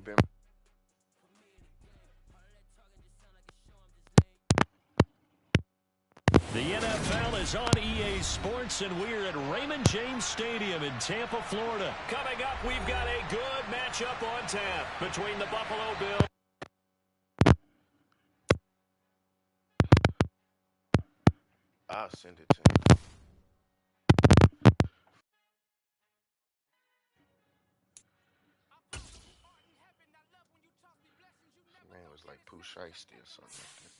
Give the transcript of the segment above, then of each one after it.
been. The NFL is on EA Sports, and we're at Raymond James Stadium in Tampa, Florida. Coming up, we've got a good matchup on tap between the Buffalo Bills. I'll send it to him. Man, it was like Pooh Shiesty or something like that.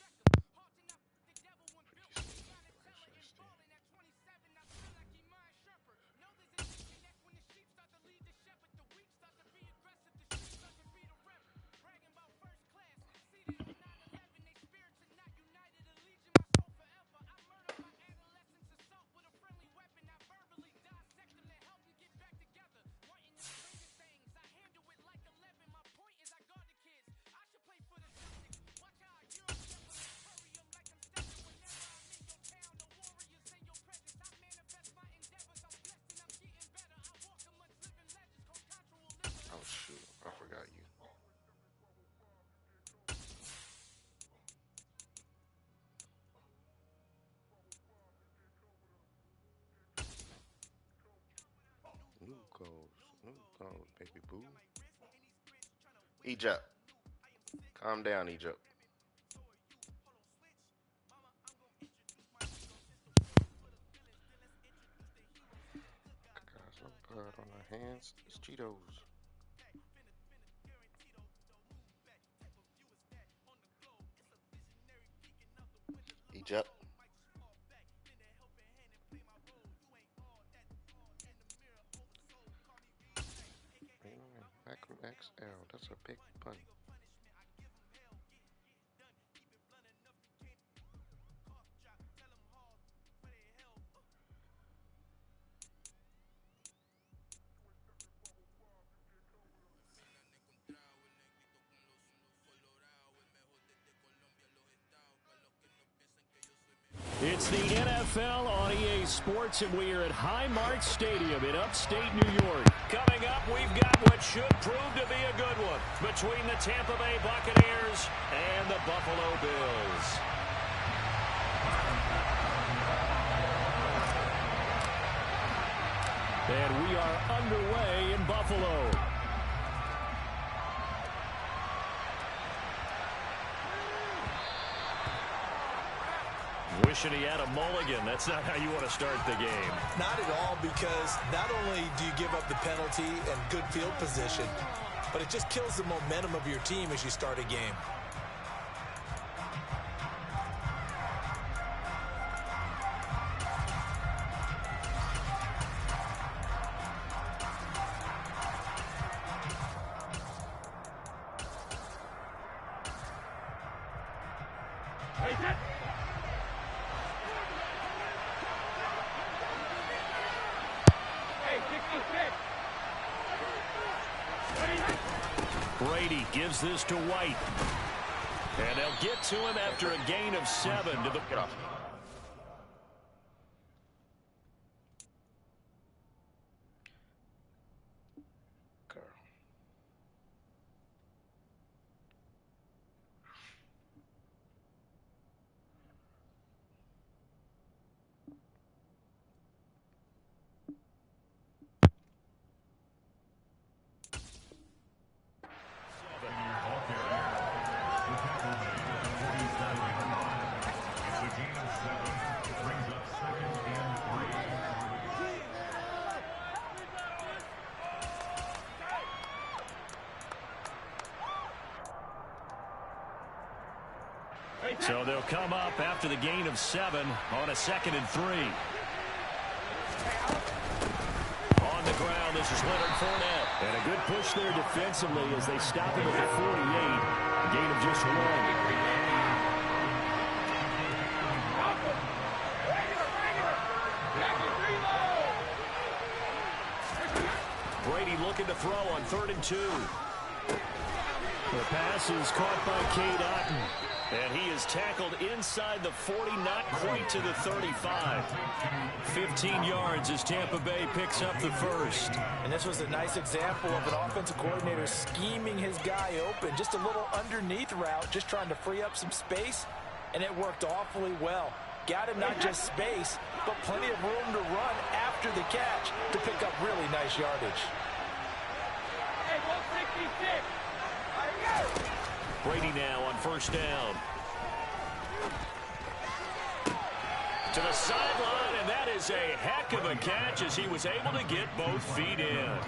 Oh shoot, I forgot you. New goals, baby boo. Egypt. Calm down, Egypt. Got some blood on her hands. It's Cheetos. Egypt. Macro XL. That's a big pun. It's the NFL on EA Sports, and we are at Highmark Stadium in upstate New York. Coming up, we've got what should prove to be a good one between the Tampa Bay Buccaneers and the Buffalo Bills. And we are underway in Buffalo. Wishing he had a mulligan. That's not how you want to start the game. Not at all, because not only do you give up the penalty and good field position, but it just kills the momentum of your team as you start a game. Brady gives this to White. And they'll get to him after a gain of 7 to the... Get off. So they'll come up after the gain of 7 on a 2nd and 3. On the ground, this is Leonard Fournette. And a good push there defensively as they stop him at the 48. A gain of just 1. Brady looking to throw on 3rd and 2. The pass is caught by Cade Otton. And he is tackled inside the 40, not quite to the 35. 15 yards as Tampa Bay picks up the first. And this was a nice example of an offensive coordinator scheming his guy open. Just a little underneath route, just trying to free up some space, and it worked awfully well. Got him not just space, but plenty of room to run after the catch to pick up really nice yardage. Hey, 166. Brady now on first down. To the sideline, and that is a heck of a catch as he was able to get both feet in.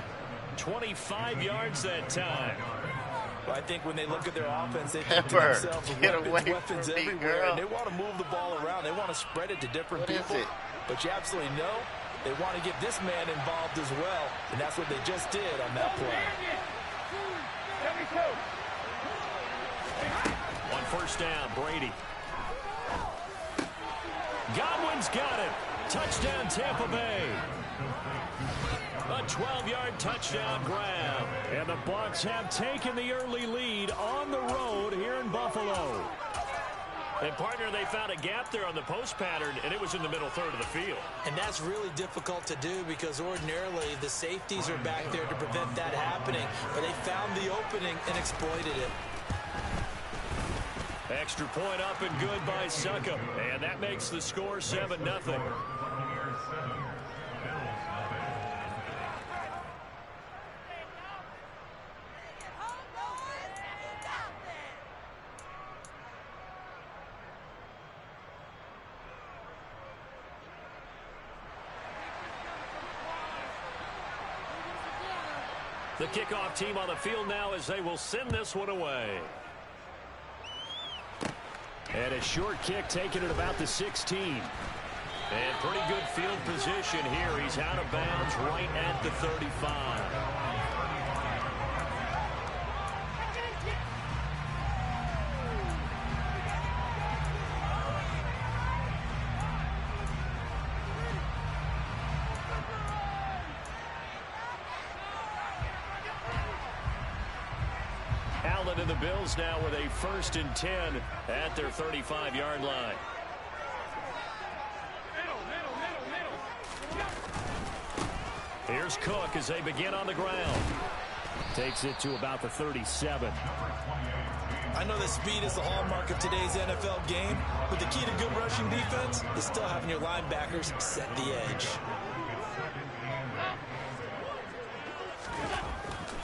25 yards that time. Well, I think when they look at their offense, they think to themselves, weapons everywhere, and they want to move the ball around. They want to spread it to different people. But you absolutely know they want to get this man involved as well, and that's what they just did on that play. On first down, Brady. Godwin's got it. Touchdown, Tampa Bay. A 12-yard touchdown grab. And the Bucs have taken the early lead on the road here in Buffalo. And, partner, they found a gap there on the post pattern, and it was in the middle third of the field. And that's really difficult to do because ordinarily the safeties are back there to prevent that happening. But they found the opening and exploited it. Extra point up and good by Suckup. And that makes the score 7-0. The kickoff team on the field now as they will send this one away. And a short kick taken at about the 16. And pretty good field position here. He's out of bounds right at the 35. Allen and the Bills now with a 1st and 10 at their 35-yard line. Here's Cook as they begin on the ground. Takes it to about the 37. I know that speed is the hallmark of today's NFL game, but the key to good rushing defense is still having your linebackers set the edge.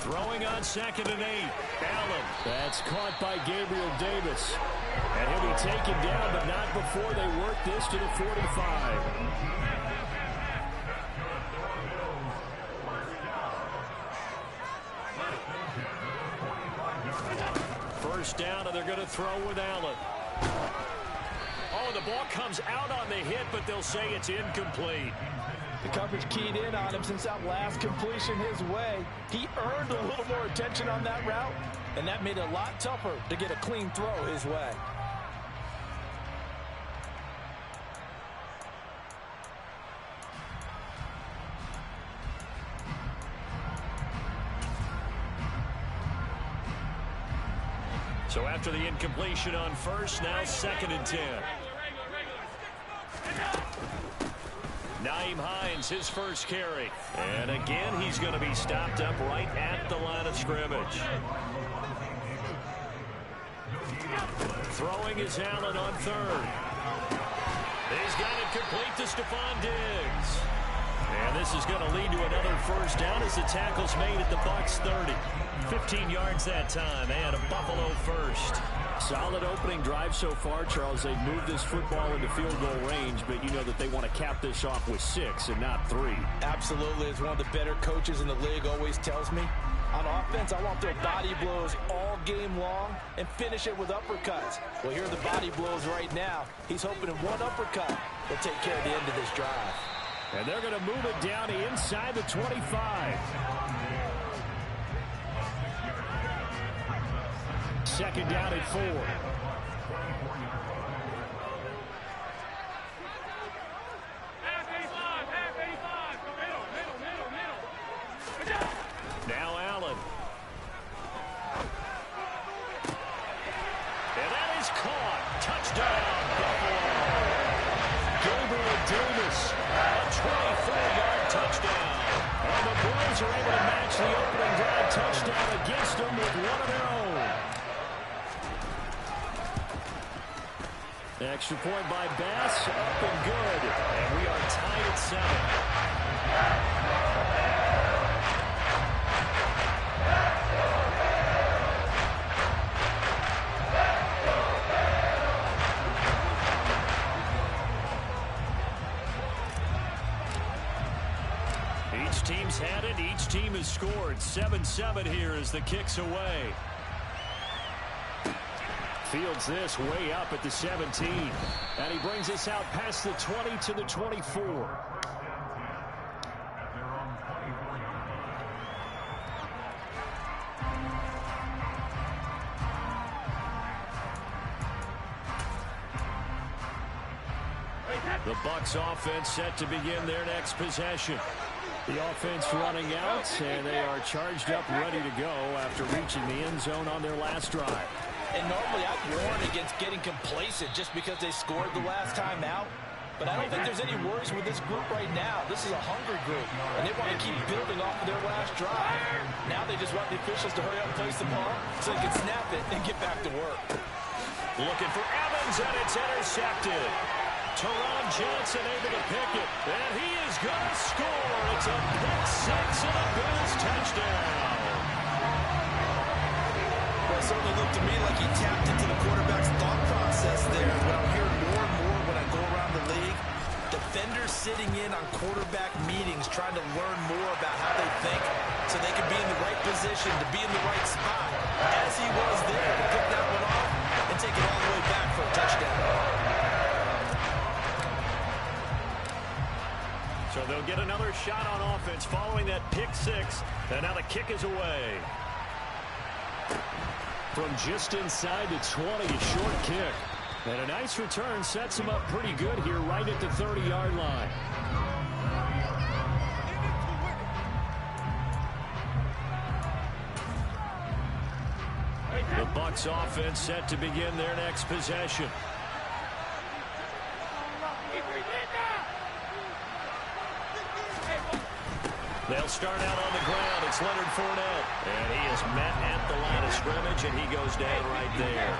Throwing on 2nd and 8. Allen. That's caught by Gabriel Davis. And he'll be taken down, but not before they work this to the 45. First down, and they're going to throw with Allen. Oh, the ball comes out on the hit, but they'll say it's incomplete. The coverage keyed in on him since that last completion his way. He earned a little more attention on that route, and that made it a lot tougher to get a clean throw his way. So after the incompletion on first, now 2nd and 10. Nyheim Hines, his first carry. And again, he's going to be stopped up right at the line of scrimmage. Throwing is Allen on 3rd. He's got it complete to Stephon Diggs. And this is going to lead to another first down as the tackle's made at the Bucs 30. 15 yards that time, and a Buffalo first. Solid opening drive so far, Charles. They've moved this football into field goal range, but you know that they want to cap this off with 6 and not 3. Absolutely. As one of the better coaches in the league always tells me, on offense, I want their body blows all game long and finish it with uppercuts. Well, here are the body blows right now. He's hoping in one uppercut will take care of the end of this drive. And they're going to move it down to inside the 25. 2nd down at 4. Now Allen. And that is caught. Extra point by Bass, up and good. And we are tied at 7. Each team's had it. Each team has scored. 7-7 here as the kick's away. Fields this way up at the 17. And he brings us out past the 20 to the 24. The Bucs offense set to begin their next possession. The offense running out, and they are charged up, ready to go after reaching the end zone on their last drive. And normally I'd warn against getting complacent just because they scored the last time out. But I don't think there's any worries with this group right now. This is a hungry group, and they want to keep building off of their last drive. Now they just want the officials to hurry up and place the ball so they can snap it and get back to work. Looking for Evans, and it's intercepted. Teron Johnson able to pick it, and he is going to score. It's a pick six and a Bills touchdown. Well, it certainly looked to me like he tapped into the quarterback's thought process there. What I'm hearing more and more when I go around the league, defenders sitting in on quarterback meetings trying to learn more about how they think so they can be in the right position to be in the right spot. As he was there to pick that one off and take it all the way back for a touchdown. So they'll get another shot on offense following that pick six. And now the kick is away. From just inside the 20, a short kick. And a nice return sets him up pretty good here right at the 30-yard line. The Bucs offense set to begin their next possession. They'll start out on the ground. It's Leonard Fournette. And he is met at the line of scrimmage, and he goes down right there.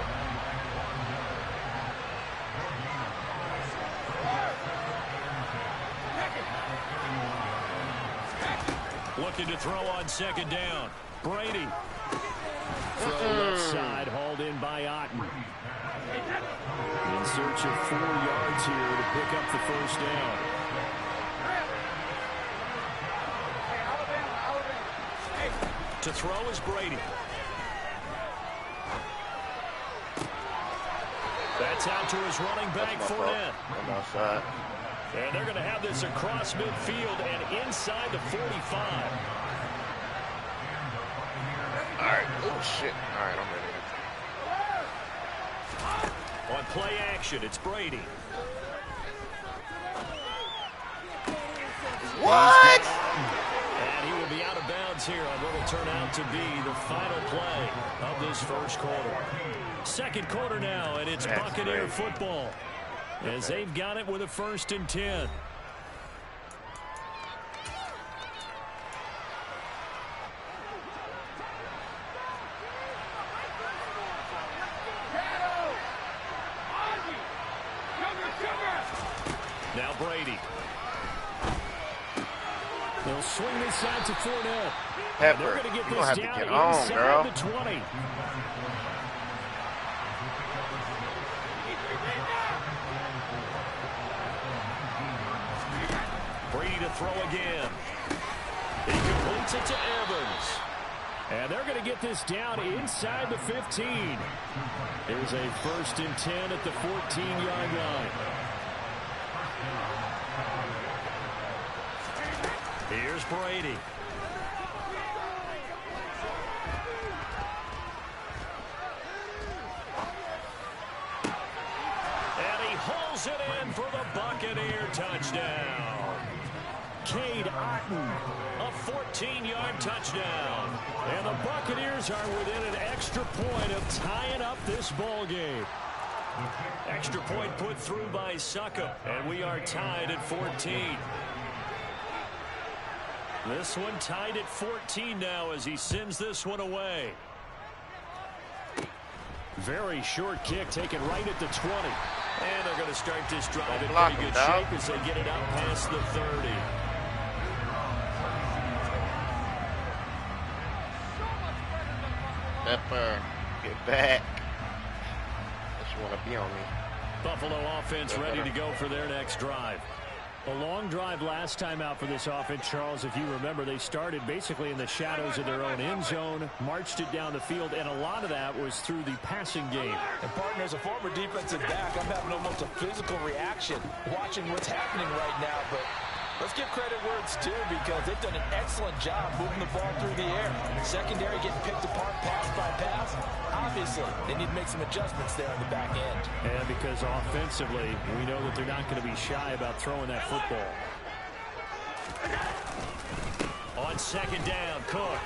Looking to throw on second down. Brady. Throw left side, hauled in by Otten. In search of 4 yards here to pick up the first down. To throw is Brady. That's out to his running back, Fournette. I'm outside. And they're going to have this across midfield and inside the 45. All right. Oh, shit. All right, I'm ready. On play action, it's Brady. What? And he will be out of bounds here on what will turn out to be the final play of this first quarter. Second quarter now, and it's Buccaneer football as they've got it with a 1st and 10. Now Brady. They'll swing this out to Fournette. Pepper, they're going to get you this have to down get on, inside girl. the 20. Brady to throw again. He completes it to Evans. And they're going to get this down inside the 15. Here's a 1st and 10 at the 14-yard line. Here's Brady. And he hauls it in for the Buccaneer touchdown. Cade Otten, a 14-yard touchdown. And the Buccaneers are within an extra point of tying up this ball game. Extra point put through by Succop, and we are tied at 14. This one tied at 14 now as he sends this one away. Very short kick taken right at the 20. And they're going to start this drive in block pretty him, good dog. shape as they get it up past the 30. Pepper, get back. Just want to be on me. Buffalo offense ready to go for their next drive. A long drive last time out for this offense, Charles. If you remember, they started basically in the shadows of their own end zone, marched it down the field, and a lot of that was through the passing game. And partner, as a former defensive back, I'm having almost a physical reaction watching what's happening right now. But let's give credit where it's due, because they've done an excellent job moving the ball through the air. Secondary getting picked apart pass by pass. Obviously, they need to make some adjustments there on the back end. And because offensively, we know that they're not going to be shy about throwing that football. On second down, Cook.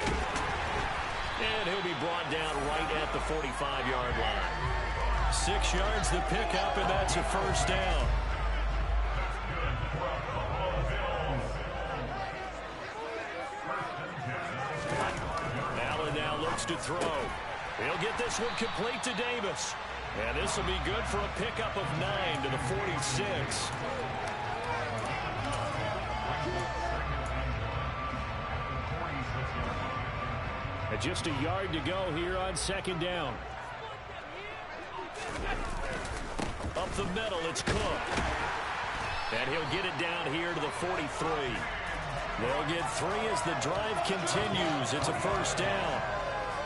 And he'll be brought down right at the 45-yard line. 6 yards the pickup, and that's a first down. Allen now looks to throw. He'll get this one complete to Davis. And this will be good for a pickup of 9 to the 46. And just a yard to go here on second down. Up the middle, it's Cook. And he'll get it down here to the 43. They'll get 3 as the drive continues. It's a first down.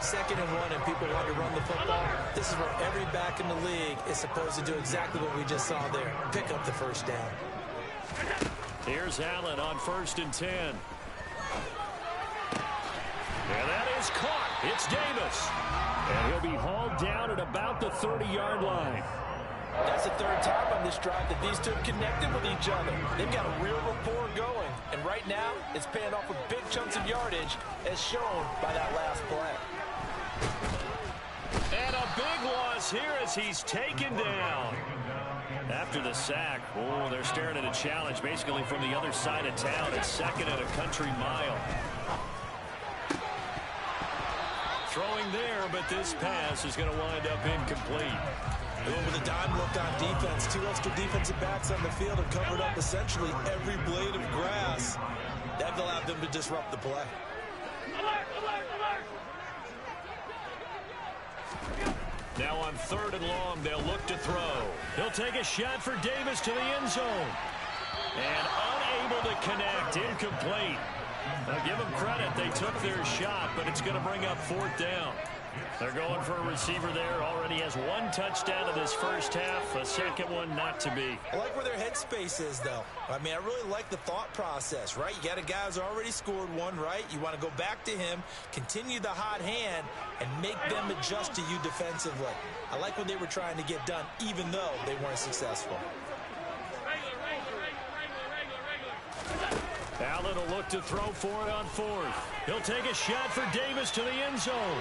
2nd and 1, and people want to run the football. This is where every back in the league is supposed to do exactly what we just saw there. Pick up the first down. Here's Allen on 1st and 10. And that is caught. It's Davis. And he'll be hauled down at about the 30-yard line. That's the 3rd time on this drive that these two have connected with each other. They've got a real rapport going. And right now, it's paying off with big chunks of yardage, as shown by that last play. And a big loss here as he's taken down. After the sack, oh, they're staring at a challenge basically from the other side of town. It's 2nd and a country mile. Throwing there, but this pass is going to wind up incomplete. With a dime look on defense, 2 extra defensive backs on the field have covered up essentially every blade of grass. That allowed them to disrupt the play. Now on 3rd and long, they'll look to throw. He'll take a shot for Davis to the end zone. And unable to connect, incomplete. Now give them credit, they took their shot, but it's going to bring up 4th down. They're going for a receiver there. Already has 1 touchdown in this first half. A second one not to be. I like where their headspace is, though. I mean, I really like the thought process, right? You got a guy who's already scored 1, right? You want to go back to him, continue the hot hand, and make them adjust to you defensively. I like what they were trying to get done, even though they weren't successful. Allen will look to throw for it on 4th. He'll take a shot for Davis to the end zone.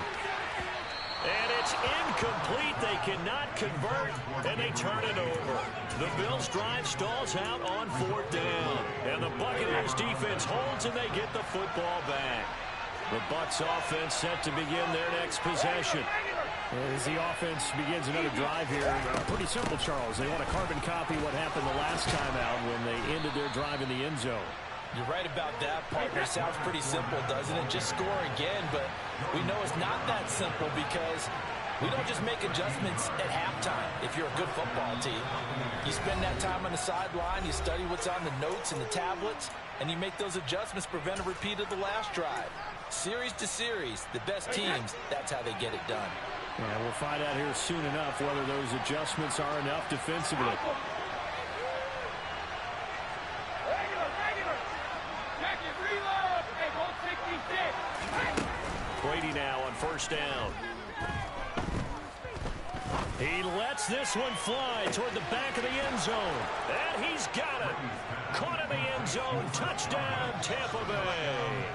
And it's incomplete. They cannot convert, and they turn it over. The Bills' drive stalls out on 4th down. And the Buccaneers' defense holds, and they get the football back. The Bucs' offense set to begin their next possession. As the offense begins another drive here, pretty simple, Charles. They want to carbon copy what happened the last time out when they ended their drive in the end zone. You're right about that, partner. Sounds pretty simple, doesn't it? Just score again, but we know it's not that simple because we don't just make adjustments at halftime if you're a good football team. You spend that time on the sideline, you study what's on the notes and the tablets, and you make those adjustments to prevent a repeat of the last drive. Series to series, the best teams, that's how they get it done. Yeah, we'll find out here soon enough whether those adjustments are enough defensively. Brady now on 1st down. He lets this one fly toward the back of the end zone. And he's got it. Caught in the end zone. Touchdown, Tampa Bay.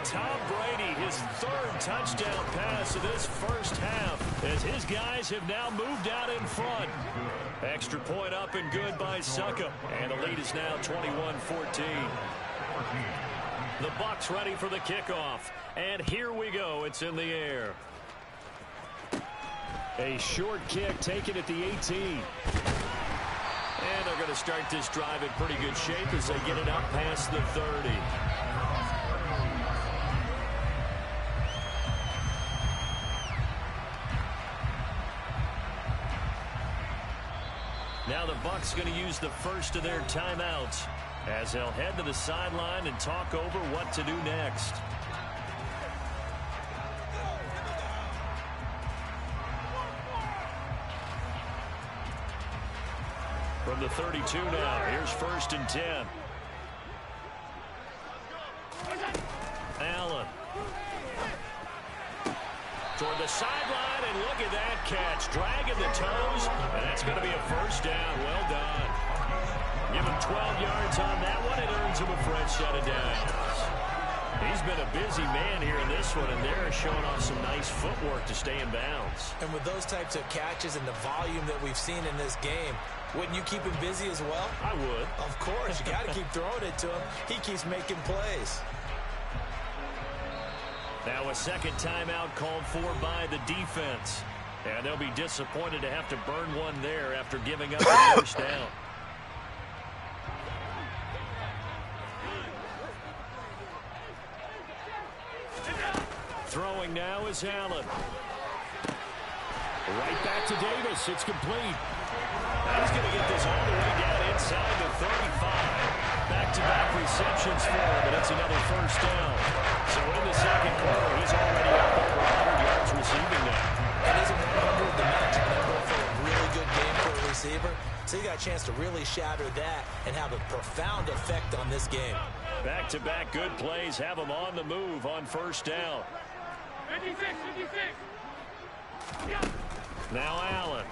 Tom Brady, his 3rd touchdown pass of this first half, as his guys have now moved out in front. Extra point up and good by Succa. And the lead is now 21-14. The Bucs ready for the kickoff. And here we go. It's in the air. A short kick taken at the 18. they're going to start this drive in pretty good shape as they get it up past the 30. Now the Bucs going to use the first of their timeouts as they'll head to the sideline and talk over what to do next. From the 32 now, here's 1st and 10. Allen. Toward the sideline, and look at that catch. Dragging the toes, and that's going to be a first down. Well done. Give him 12 yards on that one. It earns him a fresh set of downs. He's been a busy man here in this one, and they're showing off some nice footwork to stay in bounds. And with those types of catches and the volume that we've seen in this game, wouldn't you keep him busy as well? I would. Of course. You got to keep throwing it to him. He keeps making plays. Now a second timeout called for by the defense. And they'll be disappointed to have to burn one there after giving up the first down. Throwing now is Allen. Right back to Davis. It's complete. He's going to get this all the way down inside the 35. Back-to-back receptions for him, and it's another first down. So in the second quarter, he's already up over 100 yards receiving now. And isn't 100 the magic number for a really good game for a receiver? So you got a chance to really shatter that and have a profound effect on this game. Back-to-back good plays have him on the move on first down. 56, 56. Now Allen.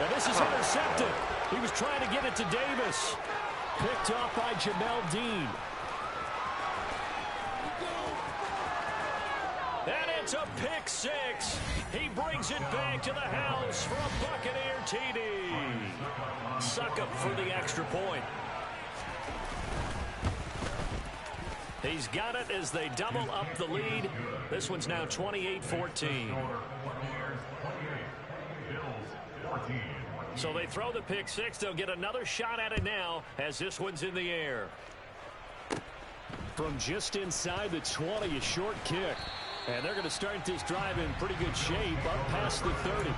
And this is intercepted. He was trying to get it to Davis. Picked off by Jamel Dean. And it's a pick six. He brings it back to the house for a Buccaneer TD. Suck up for the extra point. He's got it as they double up the lead. This one's now 28-14. So they throw the pick six. They'll get another shot at it now as this one's in the air. From just inside the 20, a short kick. And they're going to start this drive in pretty good shape up past the 30.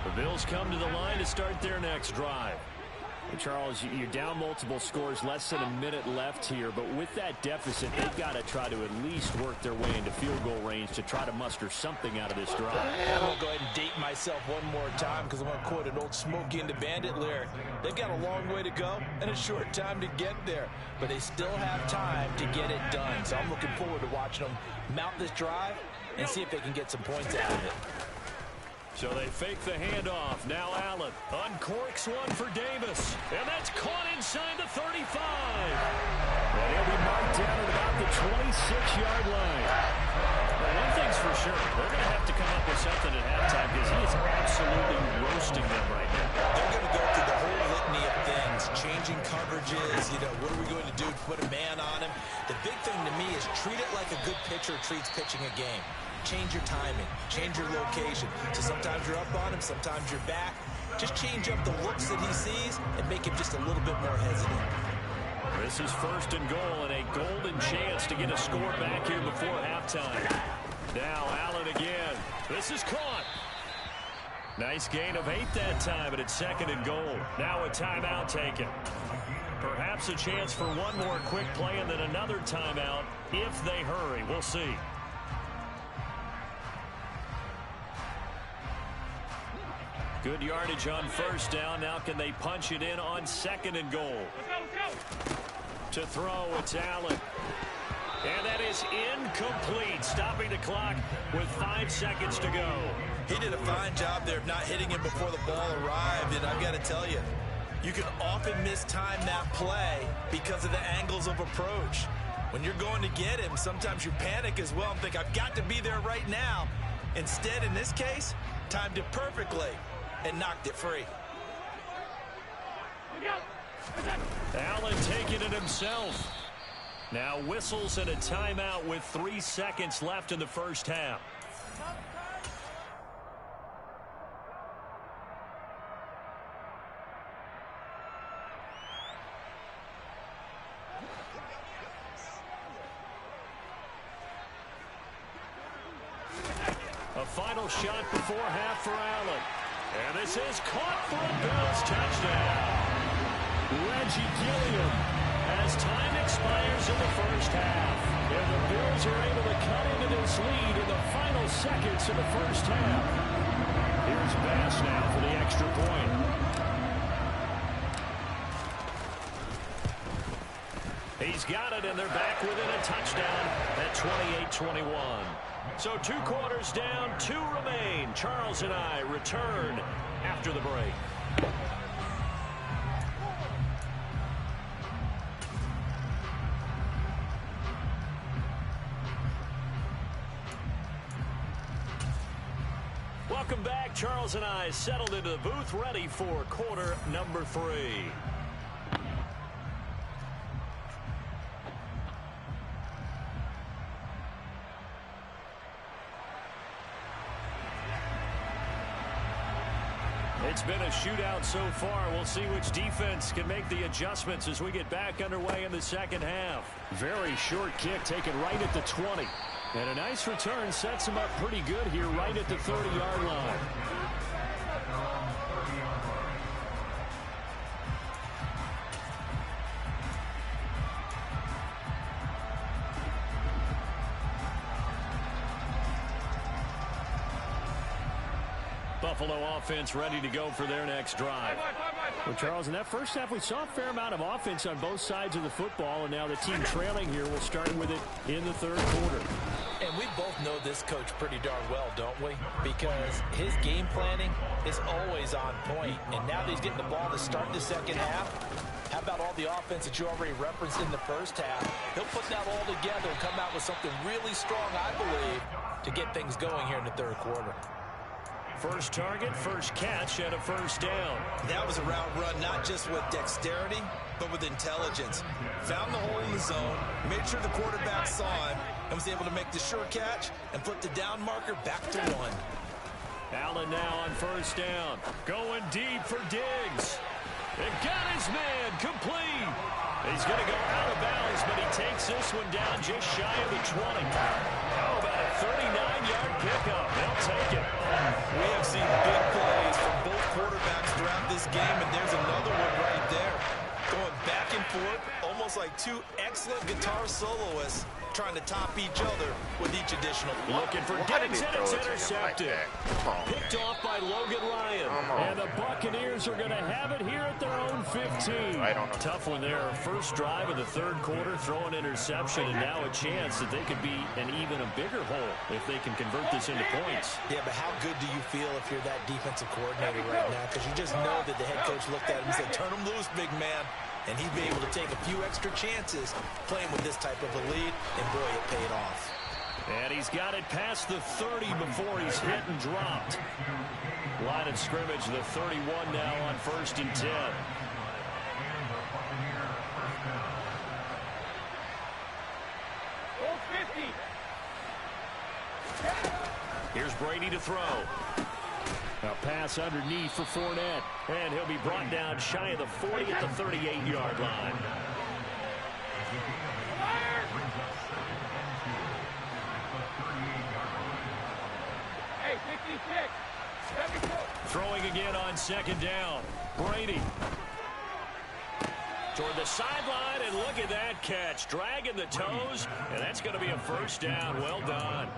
The Bills come to the line to start their next drive. Charles, you're down multiple scores, less than a minute left here, but with that deficit, they've got to try to at least work their way into field goal range to try to muster something out of this drive. I'm going to go ahead and date myself one more time because I'm going to quote an old Smokey and the Bandit lyric. They've got a long way to go and a short time to get there, but they still have time to get it done. So I'm looking forward to watching them mount this drive and see if they can get some points out of it. So they fake the handoff. Now Allen uncorks one for Davis. And that's caught inside the 35. And he'll be marked down at about the 26-yard line. Well, one thing's for sure. They're going to have to come up with something at halftime because he is absolutely roasting them right now. They're going to go through the whole litany of things, changing coverages, what are we going to do to put a man on him? The big thing to me is treat it like a good pitcher treats pitching a game. Change your timing, change your location. So sometimes you're up on him, sometimes you're back. Just change up the looks that he sees and make him just a little bit more hesitant. This is 1st and goal and a golden chance to get a score back here before halftime. Now Allen again. This is caught. Nice gain of 8 that time, and it's 2nd and goal. Now a timeout taken. Perhaps a chance for one more quick play and then another timeout if they hurry. We'll see. Good yardage on first down. Now can they punch it in on 2nd and goal? To throw, it's Allen. And that is incomplete. Stopping the clock with 5 seconds to go. He did a fine job there of not hitting him before the ball arrived. And I've got to tell you, you can often mistime that play because of the angles of approach. When you're going to get him, sometimes you panic as well and think, I've got to be there right now. Instead, in this case, timed it perfectly and knocked it free. Allen taking it himself. Now whistles and a timeout with 3 seconds left in the first half. A final shot before half for Allen. And this is caught for a Bills touchdown. Reggie Gilliam as time expires in the first half. And the Bills are able to cut into this lead in the final seconds of the first half. Here's Bass now for the extra point. He's got it, and they're back within a touchdown at 28-21. So 2 quarters down, 2 remain. Charles and I return after the break. Welcome back. Charles and I settled into the booth, ready for quarter number 3. It's been a shootout so far. We'll see which defense can make the adjustments as we get back underway in the second half. Very short kick taken right at the 20. And a nice return sets him up pretty good here right at the 30-yard line. Buffalo offense ready to go for their next drive. Well, Charles, in that first half, we saw a fair amount of offense on both sides of the football, and now the team trailing here will start with it in the third quarter. And we both know this coach pretty darn well, don't we? Because his game planning is always on point. And now that he's getting the ball to start the second half, how about all the offense that you already referenced in the first half? He'll put that all together and come out with something really strong, I believe, to get things going here in the third quarter. First target, first catch, and a first down. That was a route run, not just with dexterity, but with intelligence. Found the hole in the zone, made sure the quarterback saw him, and was able to make the sure catch and flip the down marker back to 1. Allen now on first down. Going deep for Diggs. It got his man complete. He's going to go out of bounds, but he takes this one down just shy of the 20. How about a 39-yard pickup? They'll take it. We have seen big plays from both quarterbacks throughout this game, and there's another one right there. Going back and forth, almost like 2 excellent guitar soloists trying to top each other with each additional play. Looking for Diggs, and it's intercepted. Picked off by Logan Ryan. And the Buccaneers are going to have it here at their own 15. Tough one there. First drive of the third quarter, throw an interception, and now a chance that they could be an even a bigger hole if they can convert this into points. Yeah, but how good do you feel if you're that defensive coordinator right now? Because you just know that the head coach looked at him and said, turn him loose, big man. And he'd be able to take a few extra chances playing with this type of a lead, and boy, it paid off. And he's got it past the 30 before he's hit and dropped. Line of scrimmage, the 31 now on 1st and 10. Here's Brady to throw. A pass underneath for Fournette. And he'll be brought down shy of the 40 at the 38-yard line. Hey, 56. Throwing again on second down. Brady. Toward the sideline, and look at that catch. Dragging the toes, and that's going to be a first down. Well done.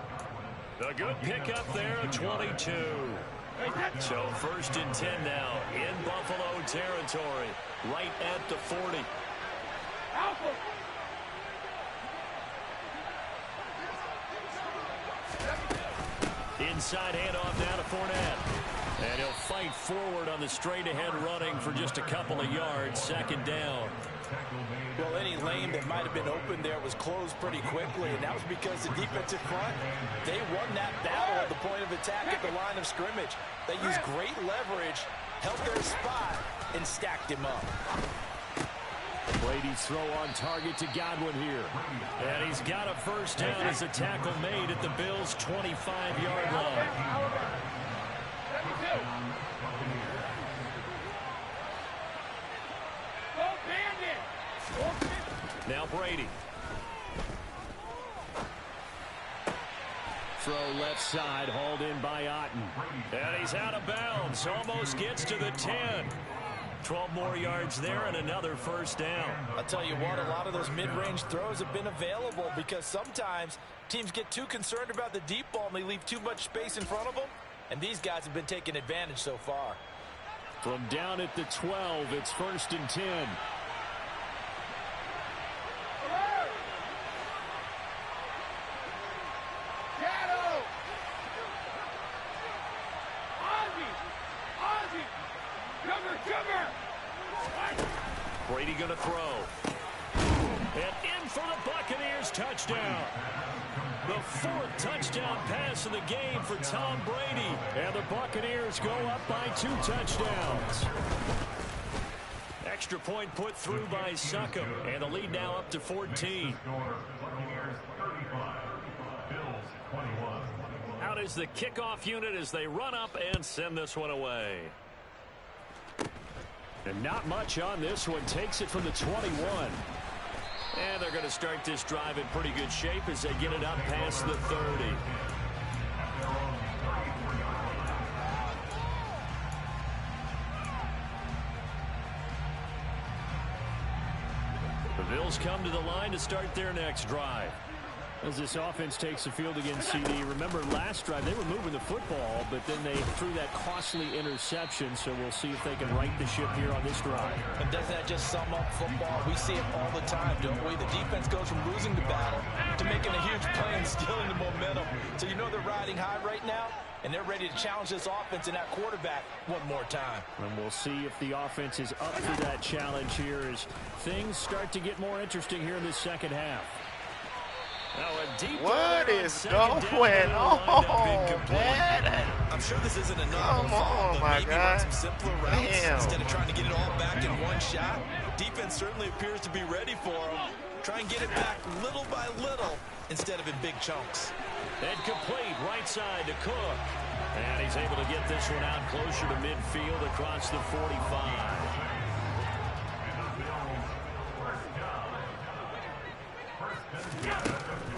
A good pickup there at 22. So 1st and 10 now in Buffalo territory, right at the 40. Inside handoff now to Fournette. And he'll fight forward on the straight-ahead running for just a couple of yards. Second down. Well, any lane that might have been open there was closed pretty quickly, and that was because the defensive front, they won that battle at the point of attack at the line of scrimmage. They used great leverage, held their spot, and stacked him up. Brady's throw on target to Godwin here. And he's got a first down as a tackle made at the Bills' 25-yard line. Now Brady. Throw left side, hauled in by Otten. And he's out of bounds, almost gets to the 10. 12 more yards there and another first down. I'll tell you what, a lot of those mid-range throws have been available because sometimes teams get too concerned about the deep ball and they leave too much space in front of them. And these guys have been taking advantage so far. From down at the 12, it's 1st and 10. Brady going to throw. And in for the Buccaneers touchdown. The 4th touchdown pass of the game for Tom Brady. And the Buccaneers go up by 2 touchdowns. Extra point put through by Succop. And the lead now up to 14. Out is the kickoff unit as they run up and send this one away. And not much on this one. Takes it from the 21. And they're going to start this drive in pretty good shape as they get it up past the 30. The Bills come to the line to start their next drive. As this offense takes the field against CD, remember last drive they were moving the football, but then they threw that costly interception, so we'll see if they can right the ship here on this drive. And doesn't that just sum up football? We see it all the time, don't we? The defense goes from losing the battle to making a huge play and stealing the momentum. So you know they're riding high right now, and they're ready to challenge this offense and that quarterback one more time. And we'll see if the offense is up for that challenge here as things start to get more interesting here in this second half. What is going on, man? I'm sure this isn't enough. Come on, my God. Some simpler routes Damn. instead of trying to get it all back in one shot. Defense certainly appears to be ready for him. Try and get it back little by little instead of in big chunks. And complete right side to Cook. And he's able to get this one out closer to midfield across the 45.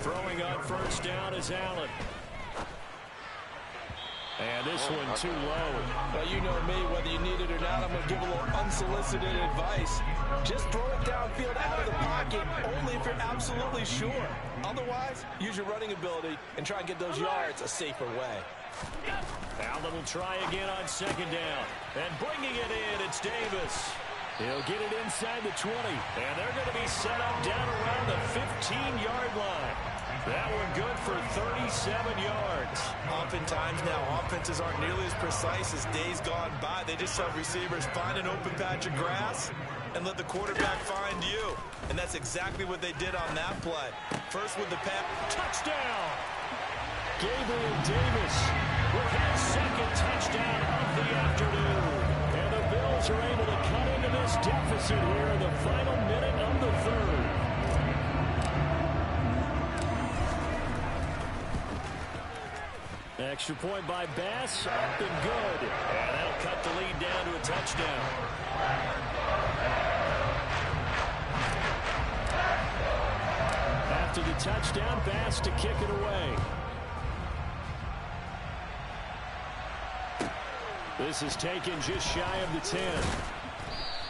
Throwing on first down is Allen. And this one too low. Well, you know me, whether you need it or not, I'm going to give a little unsolicited advice. Just throw it downfield out of the pocket, only if you're absolutely sure. Otherwise, use your running ability and try and get those yards a safer way. Allen will try again on second down. And bringing it in, it's Davis. He'll get it inside the 20. And they're going to be set up down around the 15-yard line. That one good for 37 yards. Oftentimes now, offenses aren't nearly as precise as days gone by. They just have receivers find an open patch of grass and let the quarterback find you. And that's exactly what they did on that play. First with the pass. Touchdown! Gabriel Davis with his second touchdown of the afternoon. And the Bills are able to cut into this deficit here in the final minute of the third. Extra point by Bass, up and good. And that'll cut the lead down to a touchdown. After the touchdown, Bass to kick it away. This is taken just shy of the 10.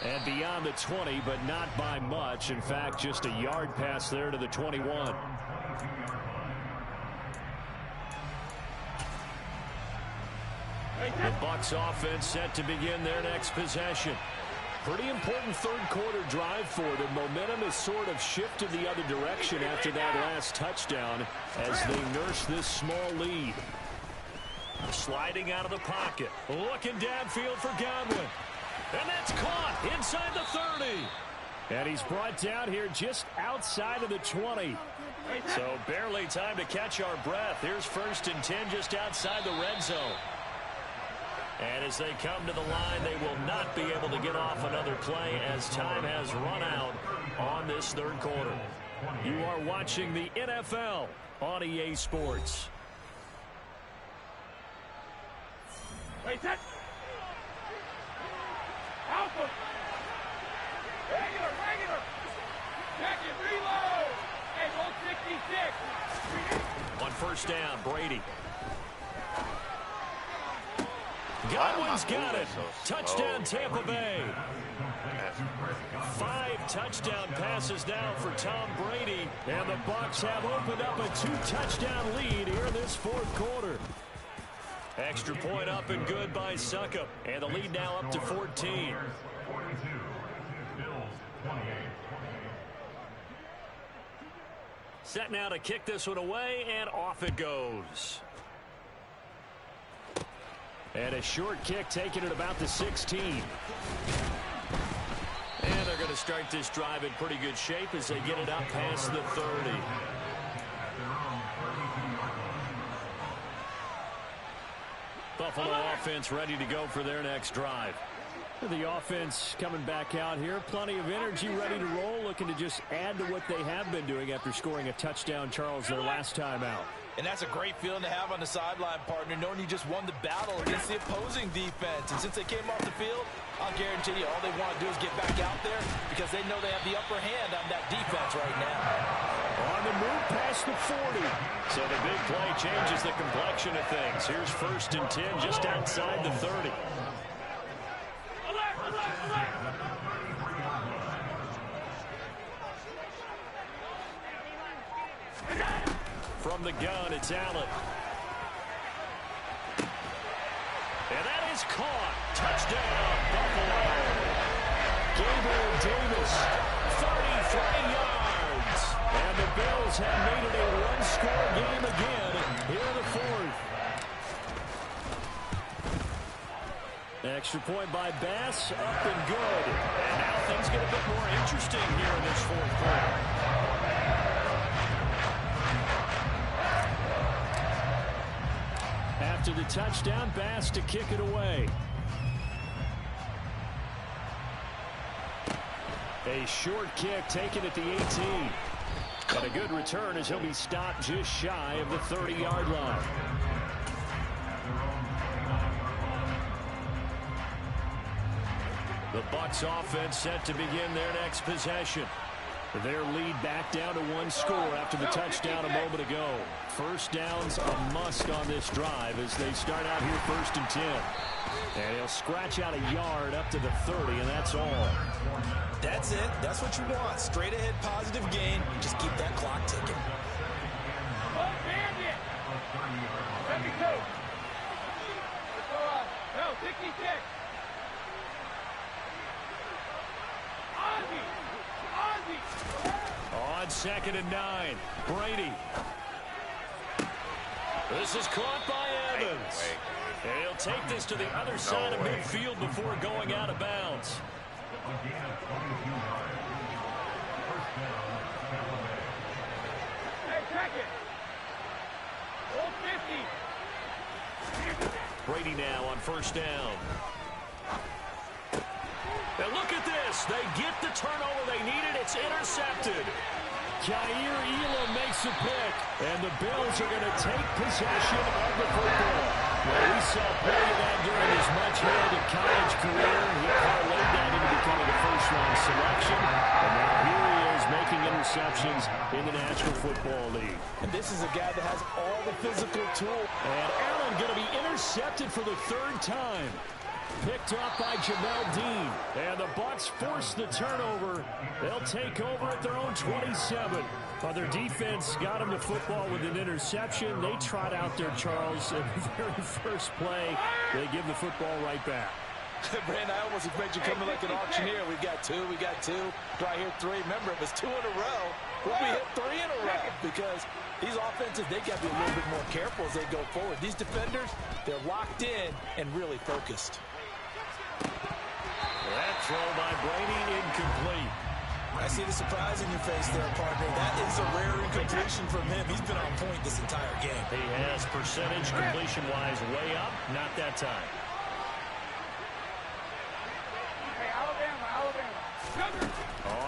And beyond the 20, but not by much. In fact, just a yard pass there to the 21. The Bucs offense set to begin their next possession. Pretty important third quarter drive for them. Momentum has sort of shifted the other direction after that last touchdown as they nurse this small lead. Sliding out of the pocket. Looking downfield for Godwin. And that's caught inside the 30. And he's brought down here just outside of the 20. So barely time to catch our breath. Here's 1st and 10 just outside the red zone. And as they come to the line, they will not be able to get off another play as time has run out on this third quarter. You are watching the NFL on EA Sports. Wait, set. Alpha. Regular. Check it, reload. And roll 66. On first down, Brady. Godwin's got it. Touchdown, Tampa Bay. 5 touchdown passes now for Tom Brady. And the Bucs have opened up a 2-touchdown lead here in this fourth quarter. Extra point up and good by Suckup. And the lead now up to 14. Set now to kick this one away, and off it goes. And a short kick taken at about the 16. And they're going to start this drive in pretty good shape as they get it up past the 30. Buffalo offense ready to go for their next drive. The offense coming back out here. Plenty of energy, ready to roll, looking to just add to what they have been doing after scoring a touchdown, Charles, their last time out. And that's a great feeling to have on the sideline, partner, knowing you just won the battle against the opposing defense. And since they came off the field, I'll guarantee you all they want to do is get back out there because they know they have the upper hand on that defense right now. On the move past the 40. So the big play changes the complexion of things. Here's 1st and 10 just outside the 30. From the gun, it's Allen. And that is caught. Touchdown, Buffalo. Gabriel Davis, 33 yards. And the Bills have made it a one-score game again here in the fourth. Extra point by Bass, up and good. And now things get a bit more interesting here in this fourth quarter. After the touchdown, Bass to kick it away. A short kick taken at the 18. And a good return as he'll be stopped just shy of the 30-yard line. The Bucs offense set to begin their next possession. Their lead back down to 1 score after the touchdown a moment ago. First down's a must on this drive as they start out here 1st and 10. And he'll scratch out a yard up to the 30, and that's all. That's it. That's what you want. Straight ahead positive gain. Just keep that clock ticking. Oh, bandit! 72. Let's go on. No, 66. On 2nd and 9, Brady. This is caught by Evans. And he'll take this to the other side of midfield before going out of bounds. Hey, check it. Hold 50. Brady now on 1st down. And look at this. They get the turnover they needed. It's intercepted. Jair Elam makes a pick. And the Bills are going to take possession of the football. Well, we saw plenty of that during his much-heralded college career. He parlayed that into becoming a first-round selection. And now here he is making interceptions in the National Football League. And this is a guy that has all the physical tools. And Allen going to be intercepted for the 3rd time. Picked off by Jamel Dean. And the Bucs force the turnover. They'll take over at their own 27. But their defense got them to football with an interception. They trot out there, Charles, in the very first play. They give the football right back. Brandon, I almost expect you coming like an auctioneer. We got two. Do I hear 3? Remember, if it's 2 in a row, we'll be hit 3 in a row because these offenses, they got to be a little bit more careful as they go forward. These defenders, they're locked in and really focused. That throw by Brady incomplete. I see the surprise in your face there, partner. That is a rare incompletion from him. He's been on point this entire game. He has percentage completion-wise way up. Not that time.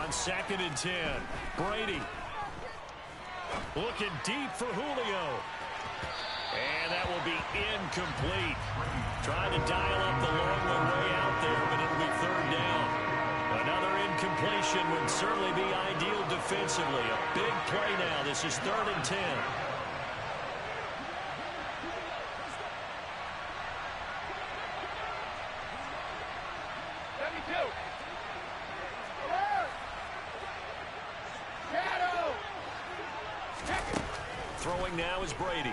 On 2nd and 10, Brady. Looking deep for Julio. And that will be incomplete. Trying to dial up the long way out there, but it'll be 3rd down. Another incompletion would certainly be ideal defensively. A big play now. This is 3rd and 10. Throwing now is Brady.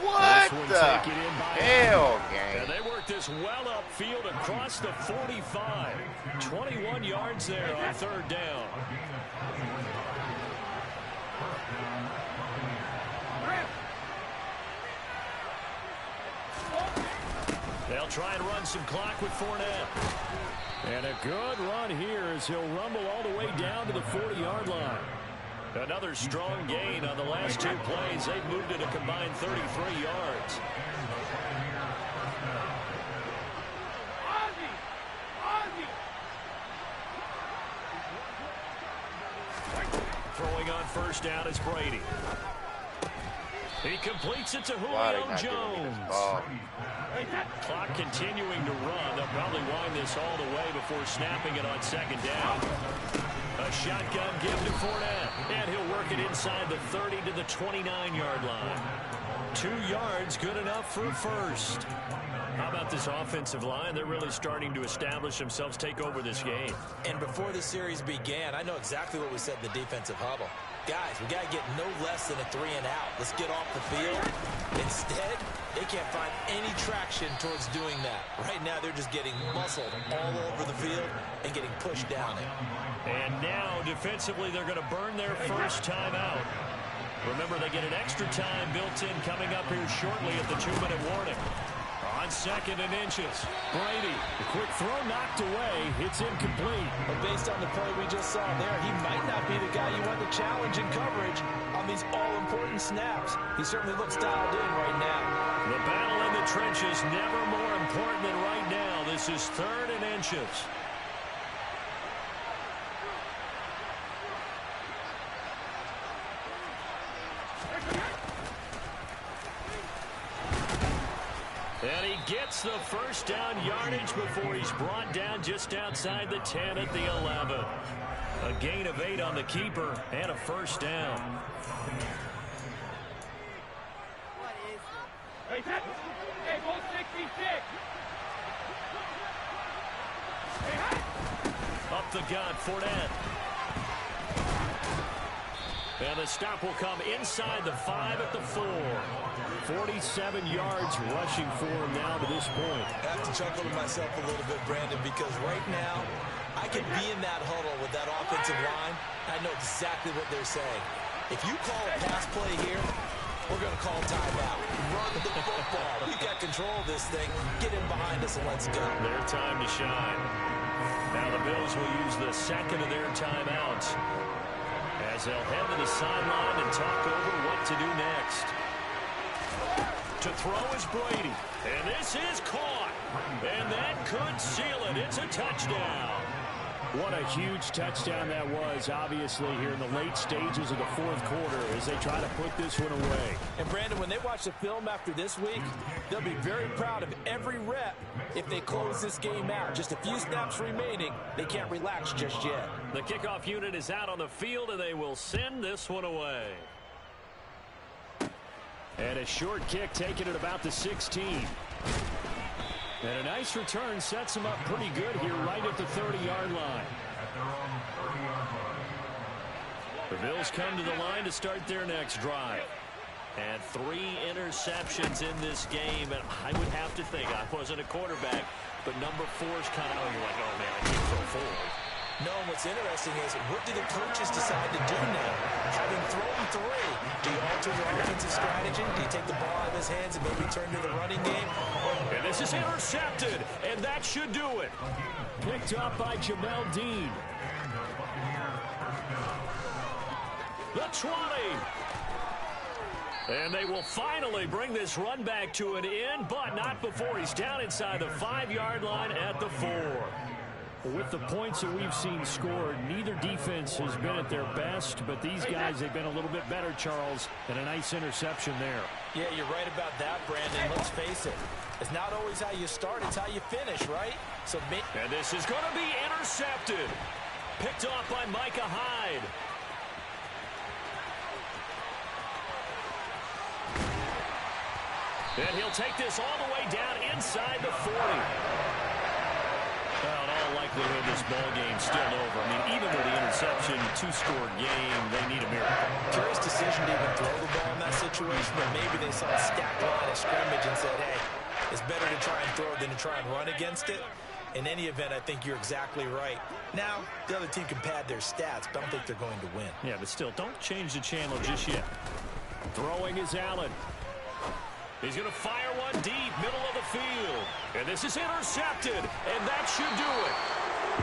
What the hell, gang? And they work this well upfield across the 45. 21 yards there on 3rd down. They'll try and run some clock with Fournette. And a good run here as he'll rumble all the way down to the 40-yard line. Another strong gain on the last 2 plays. They've moved it a combined 33 yards. Throwing on 1st down is Brady. He completes it to Julio Jones. Clock continuing to run. They'll probably wind this all the way before snapping it on 2nd down. A shotgun give to Fournette. And he'll work it inside the 30 to the 29-yard line. 2 yards, good enough for a 1st. How about this offensive line? They're really starting to establish themselves, take over this game. And before the series began, I know exactly what we said in the defensive huddle. Guys, we got to get no less than a 3 and out. Let's get off the field. Instead, they can't find any traction towards doing that. Right now, they're just getting muscled all over the field and getting pushed down it. And now, defensively, they're going to burn their first timeout. Remember, they get an extra time built in coming up here shortly at the 2-minute warning. On 2nd and inches, Brady. The quick throw knocked away. It's incomplete. But based on the play we just saw there, he might not be the guy you want to challenge in coverage on these all-important snaps. He certainly looks dialed in right now. The battle in the trenches never more important than right now. This is 3rd and inches. And he gets the 1st down yardage before he's brought down just outside the 10 at the 11. A gain of 8 on the keeper and a 1st down. What is it? Hey, 166. Up the gut, Fournette. And the stop will come inside the 5 at the 4. 47 yards rushing for him now to this point. I have to chuckle to myself a little bit, Brandon, because right now I could be in that huddle with that offensive line. I know exactly what they're saying. If you call a pass play here, we're going to call timeout. Run the football. We got control of this thing. Get in behind us and let's go. Their time to shine. Now the Bills will use the 2nd of their timeouts as they'll head to the sideline and talk over what to do next. To throw is Brady. And this is caught. And that could seal it. It's a touchdown. What a huge touchdown that was, obviously, here in the late stages of the 4th quarter as they try to put this one away. And, Brandon, when they watch the film after this week, they'll be very proud of every rep if they close this game out. Just a few snaps remaining. They can't relax just yet. The kickoff unit is out on the field, and they will send this one away. And a short kick taken at about the 16. And a nice return sets him up pretty good here right at the 30-yard line. The Bills come to the line to start their next drive. And 3 interceptions in this game. And I would have to think, I wasn't a quarterback, but number 4 is kind of, you're like, oh, man, I can't throw forward. No, and what's interesting is, what do the coaches decide to do now? Having thrown 3, do you alter your offensive strategy? Do you take the ball out of his hands and maybe turn to the running game? And this is intercepted, and that should do it. Picked up by Jamel Dean. The 20. And they will finally bring this run back to an end, but not before he's down inside the 5-yard line at the 4. With the points that we've seen scored, neither defense has been at their best, but these guys, they've been a little bit better, Charles, and a nice interception there. Yeah, you're right about that, Brandon. Let's face it. It's not always how you start, it's how you finish, right? And this is going to be intercepted. Picked off by Micah Hyde. And he'll take this all the way down inside the 40. Well, in all likelihood, this ball game's still over. I mean, even with the interception, two-score game, they need a miracle. Curious decision to even throw the ball in that situation, but maybe they saw a stacked line of scrimmage and said, hey, it's better to try and throw than to try and run against it. In any event, I think you're exactly right. Now, the other team can pad their stats, but I don't think they're going to win. Yeah, but still, don't change the channel just yet. Throwing is Allen. He's going to fire one deep, middle of the field. And this is intercepted, and that should do it.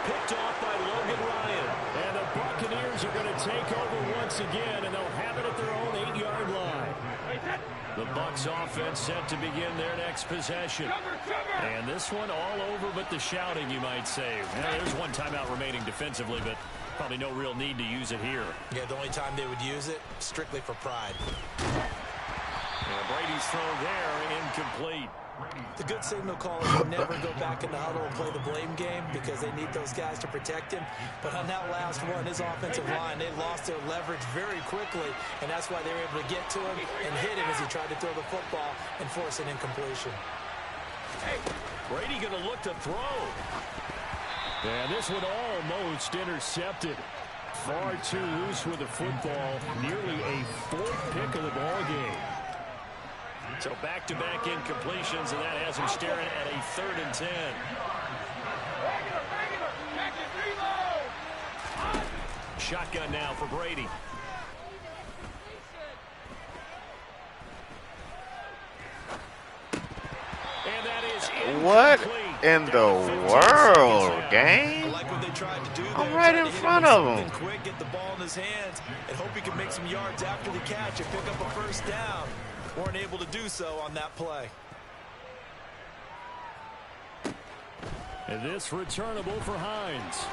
Picked off by Logan Ryan. And the Buccaneers are going to take over once again, and they'll have it at their own 8-yard line. The Bucs offense set to begin their next possession. And this one all over but the shouting, you might say. Now, there's one timeout remaining defensively, but probably no real need to use it here. Yeah, the only time they would use it, strictly for pride. And Brady's throw there, incomplete. The good signal callers will never go back in the huddle and play the blame game because they need those guys to protect him. But on that last one, his offensive line, they lost their leverage very quickly, and that's why they were able to get to him and hit him as he tried to throw the football and force an incompletion. Brady going to look to throw. And this one almost intercepted. Far too loose with the football. Nearly a fourth pick of the ball game. So back-to-back incompletions, and that has him staring at a 3rd and 10. Shotgun now for Brady. And that is incomplete. What in the world, gang? I like what they tried to do there. I'm right in front of him. Quick, get the ball in his hands, and hope he can make some yards after the catch and pick up a first down. Weren't able to do so on that play. And this returnable for Hines.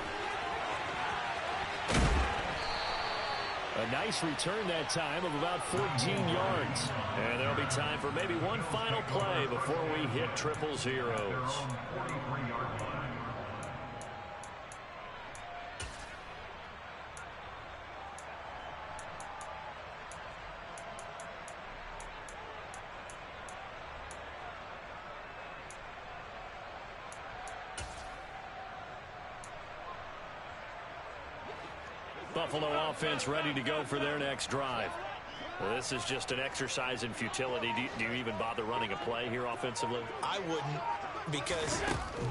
A nice return that time of about 14 yards. And there'll be time for maybe one final play before we hit triple zeros. Buffalo offense ready to go for their next drive. Well, this is just an exercise in futility. Do you even bother running a play here offensively? I wouldn't, because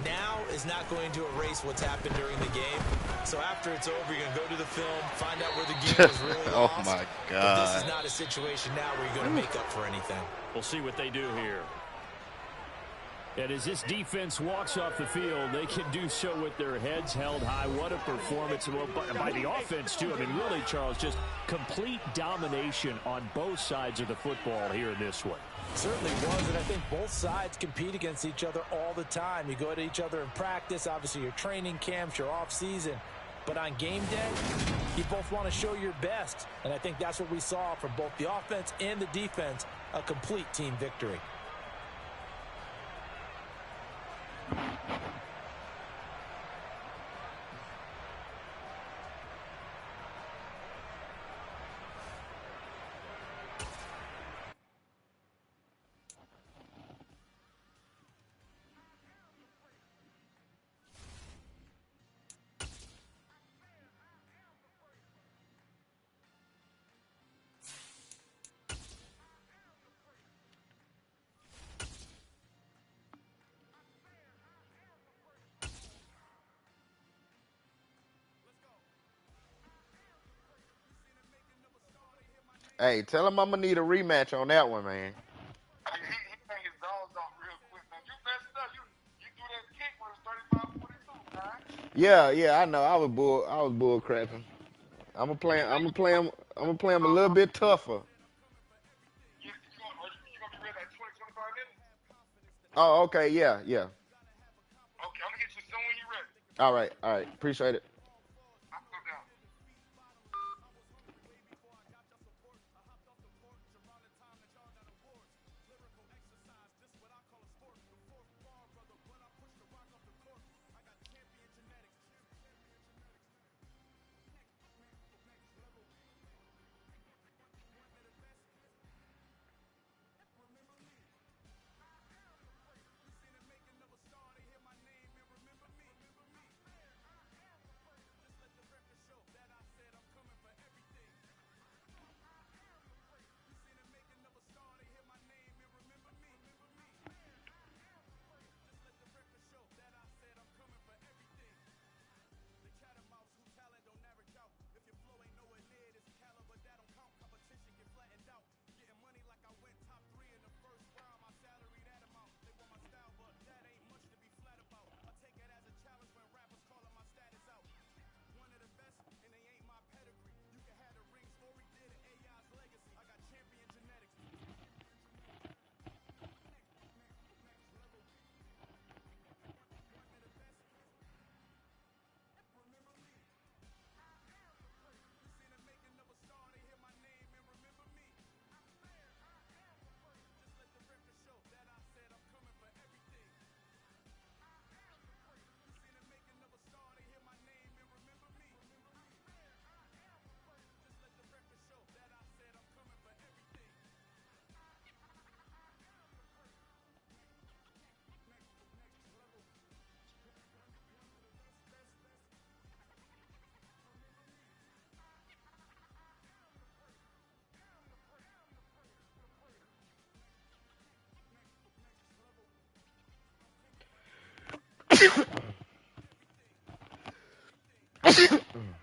now is not going to erase what's happened during the game. So after it's over, you're going to go to the film, find out where the game was really Oh, lost. my But God. this is not a situation now where you're going to make up for anything. We'll see what they do here. And as this defense walks off the field, they can do so with their heads held high. What a performance by the offense, too. I mean, really, Charles, just complete domination on both sides of the football here in this one. Certainly was, and I think both sides compete against each other all the time. You go at each other in practice, obviously your training camps, your off-season. But on game day, you both want to show your best. And I think that's what we saw from both the offense and the defense, a complete team victory. Hey, tell him I'm gonna need a rematch on that one, man. He hang his dogs off real quick, man. You messed up. You threw that kick when it was 35-42, man. Yeah, I know. I was bull crapping. I'm gonna play him a little bit tougher. You gonna be ready like 20, 25 minutes? Oh, okay, yeah. Okay, I'm gonna get you soon when you're ready. All right. All right. Appreciate it. I'm no doubt.